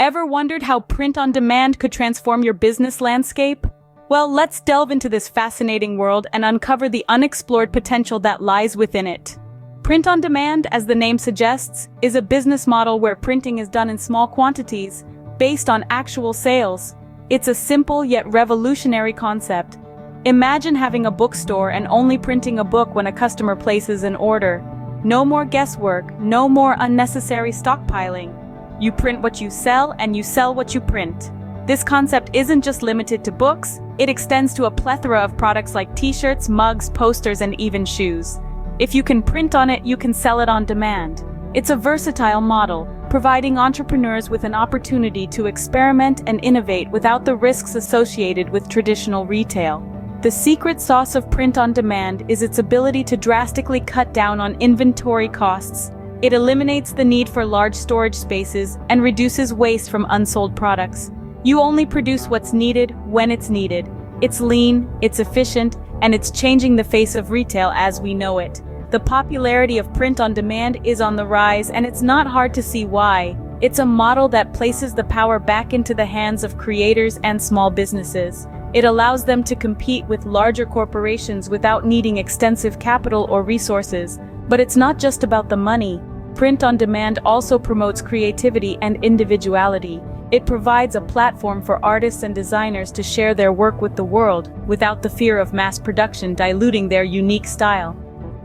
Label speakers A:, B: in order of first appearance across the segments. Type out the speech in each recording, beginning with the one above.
A: Ever wondered how print on demand could transform your business landscape? Well, let's delve into this fascinating world and uncover the unexplored potential that lies within it. Print on demand, as the name suggests, is a business model where printing is done in small quantities, based on actual sales. It's a simple yet revolutionary concept. Imagine having a bookstore and only printing a book when a customer places an order. No more guesswork, no more unnecessary stockpiling. You print what you sell and you sell what you print. This concept isn't just limited to books, it extends to a plethora of products like t-shirts, mugs, posters, and even shoes. If you can print on it, you can sell it on demand. It's a versatile model, providing entrepreneurs with an opportunity to experiment and innovate without the risks associated with traditional retail. The secret sauce of print on demand is its ability to drastically cut down on inventory costs. It eliminates the need for large storage spaces and reduces waste from unsold products. You only produce what's needed when it's needed. It's lean, it's efficient, and it's changing the face of retail as we know it. The popularity of print on demand is on the rise, and it's not hard to see why. It's a model that places the power back into the hands of creators and small businesses. It allows them to compete with larger corporations without needing extensive capital or resources. But it's not just about the money. Print on demand also promotes creativity and individuality. It provides a platform for artists and designers to share their work with the world, without the fear of mass production diluting their unique style.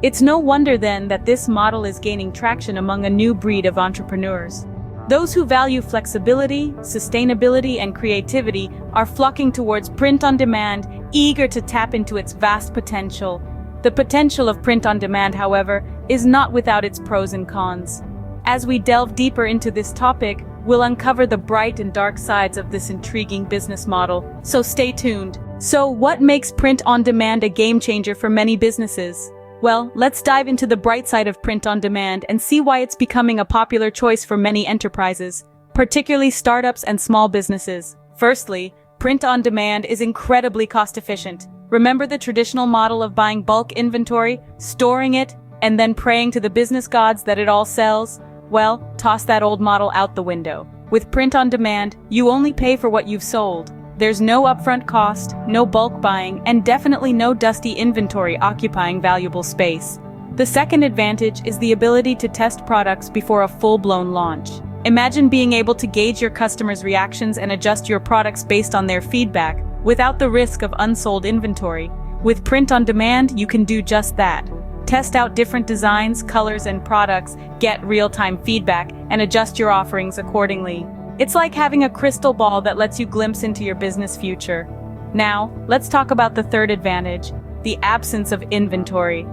A: It's no wonder then that this model is gaining traction among a new breed of entrepreneurs. Those who value flexibility, sustainability, and creativity are flocking towards print on demand, eager to tap into its vast potential. The potential of print on demand, however, is not without its pros and cons. As we delve deeper into this topic, we'll uncover the bright and dark sides of this intriguing business model, so stay tuned. So, what makes print on demand a game changer for many businesses? Well, let's dive into the bright side of print on demand and see why it's becoming a popular choice for many enterprises, particularly startups and small businesses. Firstly, print on demand is incredibly cost-efficient. Remember the traditional model of buying bulk inventory, storing it, and then praying to the business gods that it all sells? Well, toss that old model out the window. With print on demand, you only pay for what you've sold. There's no upfront cost, no bulk buying, and definitely no dusty inventory occupying valuable space. The second advantage is the ability to test products before a full-blown launch. Imagine being able to gauge your customers' reactions and adjust your products based on their feedback, without the risk of unsold inventory. With print on demand, you can do just that. Test out different designs, colors, and products, get real-time feedback, and adjust your offerings accordingly. It's like having a crystal ball that lets you glimpse into your business future. Now, let's talk about the third advantage, the absence of inventory.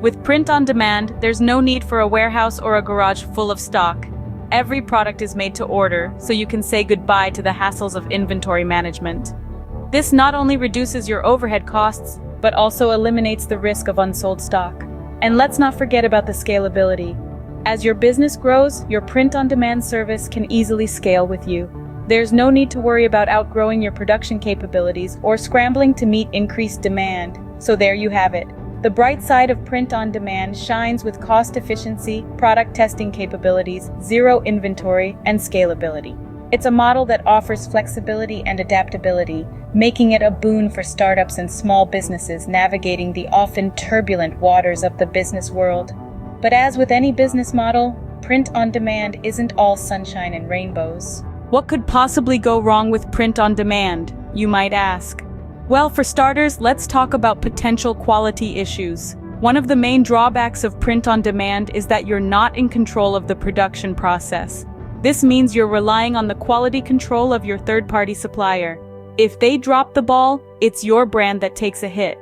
A: With print on demand, there's no need for a warehouse or a garage full of stock. Every product is made to order, so you can say goodbye to the hassles of inventory management. This not only reduces your overhead costs, but also eliminates the risk of unsold stock. And let's not forget about the scalability. As your business grows, your print-on-demand service can easily scale with you. There's no need to worry about outgrowing your production capabilities or scrambling to meet increased demand. So there you have it. The bright side of print-on-demand shines with cost efficiency, product testing capabilities, zero inventory, and scalability. It's a model that offers flexibility and adaptability, making it a boon for startups and small businesses navigating the often turbulent waters of the business world. But as with any business model, print on demand isn't all sunshine and rainbows. What could possibly go wrong with print on demand, you might ask? Well, for starters, let's talk about potential quality issues. One of the main drawbacks of print on demand is that you're not in control of the production process. This means you're relying on the quality control of your third-party supplier. If they drop the ball, it's your brand that takes a hit.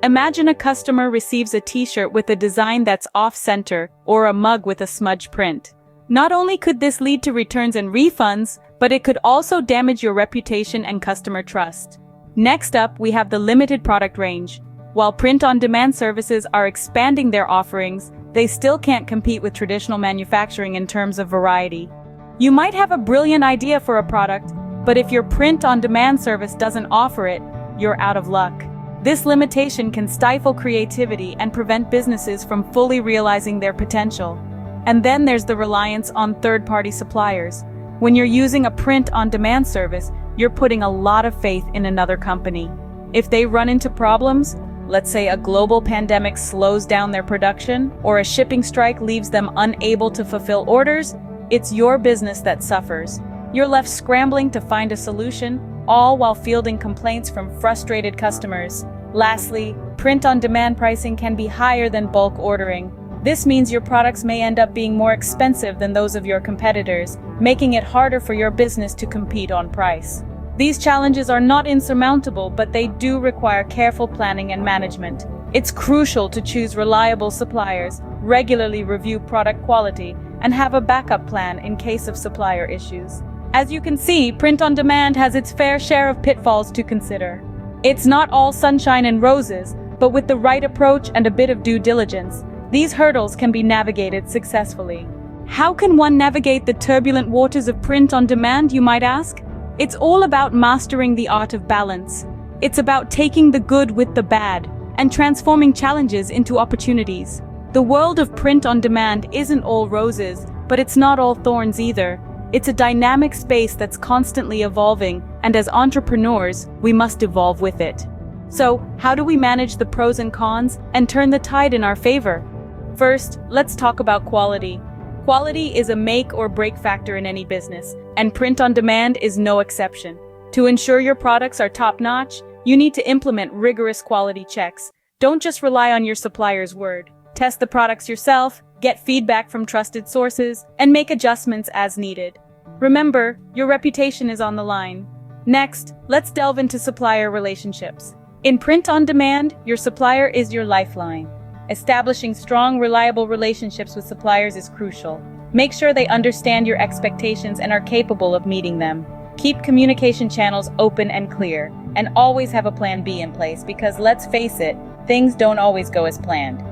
A: Imagine a customer receives a t-shirt with a design that's off-center or a mug with a smudge print. Not only could this lead to returns and refunds, but it could also damage your reputation and customer trust. Next up, we have the limited product range. While print-on-demand services are expanding their offerings, they still can't compete with traditional manufacturing in terms of variety. You might have a brilliant idea for a product, but if your print-on-demand service doesn't offer it, you're out of luck. This limitation can stifle creativity and prevent businesses from fully realizing their potential. And then there's the reliance on third-party suppliers. When you're using a print-on-demand service, you're putting a lot of faith in another company. If they run into problems, let's say a global pandemic slows down their production, or a shipping strike leaves them unable to fulfill orders, it's your business that suffers. You're left scrambling to find a solution, all while fielding complaints from frustrated customers. Lastly, print-on-demand pricing can be higher than bulk ordering. This means your products may end up being more expensive than those of your competitors, making it harder for your business to compete on price. These challenges are not insurmountable, but they do require careful planning and management. It's crucial to choose reliable suppliers, regularly review product quality, and have a backup plan in case of supplier issues. As you can see, print-on-demand has its fair share of pitfalls to consider. It's not all sunshine and roses, but with the right approach and a bit of due diligence, these hurdles can be navigated successfully. How can one navigate the turbulent waters of print-on-demand, you might ask? It's all about mastering the art of balance. It's about taking the good with the bad and transforming challenges into opportunities. The world of print-on-demand isn't all roses, but it's not all thorns either. It's a dynamic space that's constantly evolving, and as entrepreneurs, we must evolve with it. So, how do we manage the pros and cons and turn the tide in our favor? First, let's talk about quality. Quality is a make or break factor in any business, and print-on-demand is no exception. To ensure your products are top-notch, you need to implement rigorous quality checks. Don't just rely on your supplier's word. Test the products yourself, get feedback from trusted sources, and make adjustments as needed. Remember, your reputation is on the line. Next, let's delve into supplier relationships. In print-on-demand, your supplier is your lifeline. Establishing strong, reliable relationships with suppliers is crucial. Make sure they understand your expectations and are capable of meeting them. Keep communication channels open and clear, and always have a plan B in place because let's face it, things don't always go as planned.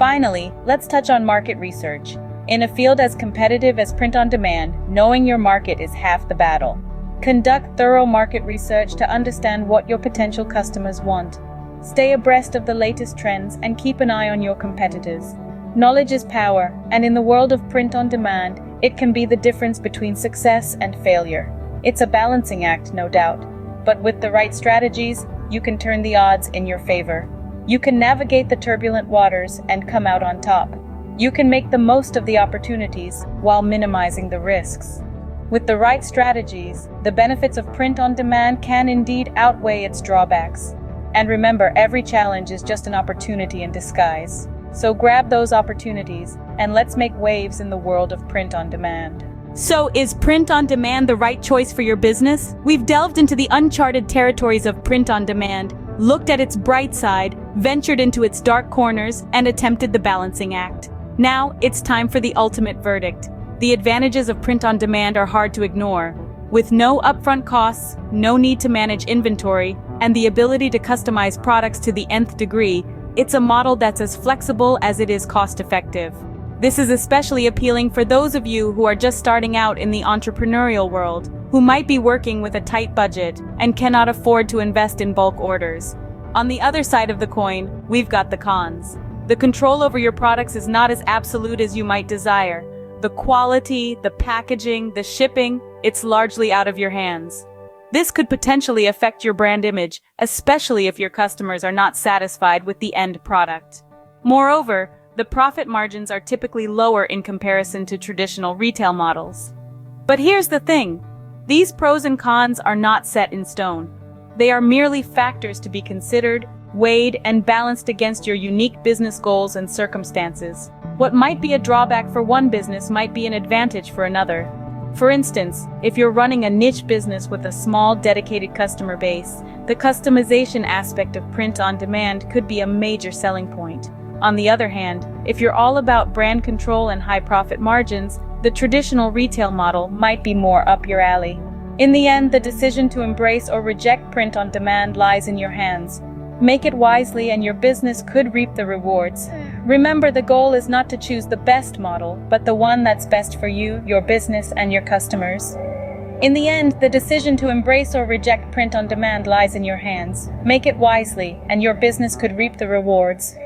A: Finally, let's touch on market research. In a field as competitive as print-on-demand, knowing your market is half the battle. Conduct thorough market research to understand what your potential customers want. Stay abreast of the latest trends and keep an eye on your competitors. Knowledge is power, and in the world of print-on-demand, it can be the difference between success and failure. It's a balancing act, no doubt, but with the right strategies, you can turn the odds in your favor. You can navigate the turbulent waters and come out on top. You can make the most of the opportunities while minimizing the risks. With the right strategies, the benefits of print-on-demand can indeed outweigh its drawbacks. And remember, every challenge is just an opportunity in disguise. So grab those opportunities, and let's make waves in the world of print-on-demand. So, is print-on-demand the right choice for your business? We've delved into the uncharted territories of print-on-demand, looked at its bright side, ventured into its dark corners, and attempted the balancing act. Now, it's time for the ultimate verdict. The advantages of print-on-demand are hard to ignore. With no upfront costs, no need to manage inventory, and the ability to customize products to the nth degree, it's a model that's as flexible as it is cost-effective. This is especially appealing for those of you who are just starting out in the entrepreneurial world, who might be working with a tight budget and cannot afford to invest in bulk orders. On the other side of the coin, we've got the cons. The control over your products is not as absolute as you might desire. The quality, the packaging, the shipping, it's largely out of your hands. This could potentially affect your brand image, especially if your customers are not satisfied with the end product. Moreover, the profit margins are typically lower in comparison to traditional retail models. But here's the thing. These pros and cons are not set in stone. They are merely factors to be considered, weighed, and balanced against your unique business goals and circumstances. What might be a drawback for one business might be an advantage for another. For instance, if you're running a niche business with a small, dedicated customer base, the customization aspect of print-on-demand could be a major selling point. On the other hand, if you're all about brand control and high profit margins, the traditional retail model might be more up your alley. In the end, the decision to embrace or reject print-on-demand lies in your hands. Make it wisely and your business could reap the rewards. Remember, the goal is not to choose the best model, but the one that's best for you, your business, and your customers. In the end, the decision to embrace or reject print-on-demand lies in your hands. Make it wisely, and your business could reap the rewards.